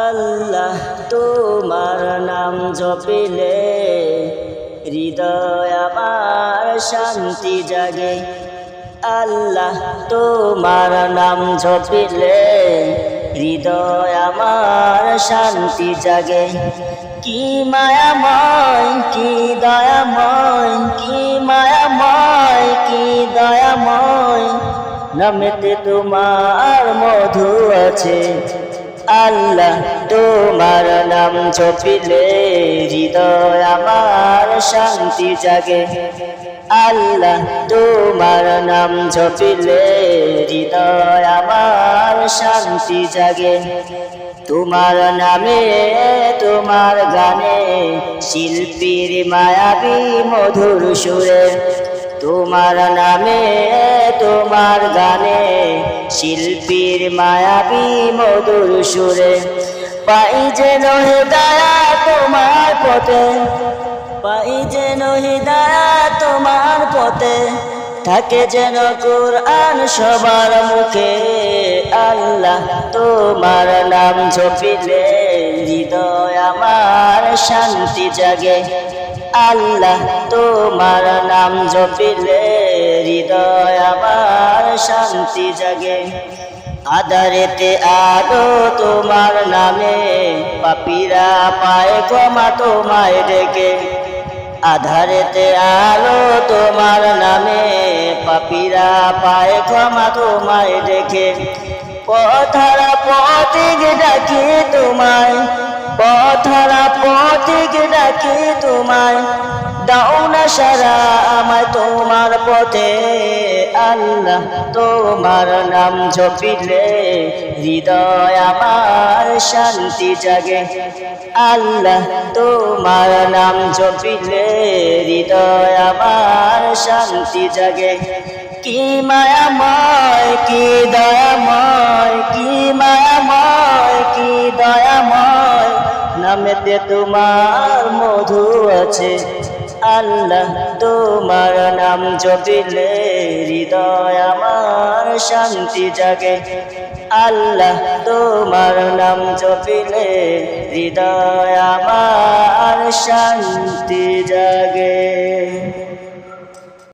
আল্লাহ তোমার নাম জপিলে হৃদয় আমার শান্তি জাগে। আল্লাহ তোমার নাম জপিলে হৃদয় আমার শান্তি জাগে। কি মায়াময়, কি দয়াময়, কি মায়াময়, কি দয়াময়, নামেতে তোমার মধু আছে। আল্লাহ তোমার নাম জপিলে হৃদয় আমার শান্তি জাগে। আল্লাহ তোমার নাম জপিলে হৃদয় আমার শান্তি জাগে। তোমার নামে তোমার গানে শিল্পীর মায়াবী মধুর সুরে। তোমার নামে তোমার গানে শিল্পীর মায়াবী মধুর সুরে। পাই যেন হিদায়া তোমার পথে, পাই যেন হিদায়া তোমার পথে, থাকে যেন কুরআন সবার মুখে। আল্লাহ তোমার নাম জপিলে হৃদয় আমার শান্তি জাগে। আল্লাহ তোমার নাম জপিলে হৃদয় আমার শান্তি জাগে। আধারেতে আলো তোমার নামে, পাপীরা পায় ক্ষমা তোমায় ডেকে। আধারেতে আলো তোমার নামে, পাপীরা পায় ক্ষমা তোমায় ডেকে। পথহারা পথিক ডাকি তোমায়, পথহারা পথিক ডাকি তোমায়, দাও না সারা আমায় তোমার পথে। আল্লাহ তোমার নাম জপিলে হৃদয় আমার শান্তি জাগে। আল্লাহ তোমার নাম জপিলে হৃদয় আমার শান্তি জাগে। কি মায়াময়, কি দয়াময়, কি মায়াময়, কি দয়াময়, নামেতে তোমার মধু আছে। আল্লাহ তোমার নাম জপিলে হৃদয় আমার শান্তি জাগে। আল্লাহ তোমার নাম জপিলে হৃদয় আমার শান্তি জাগে।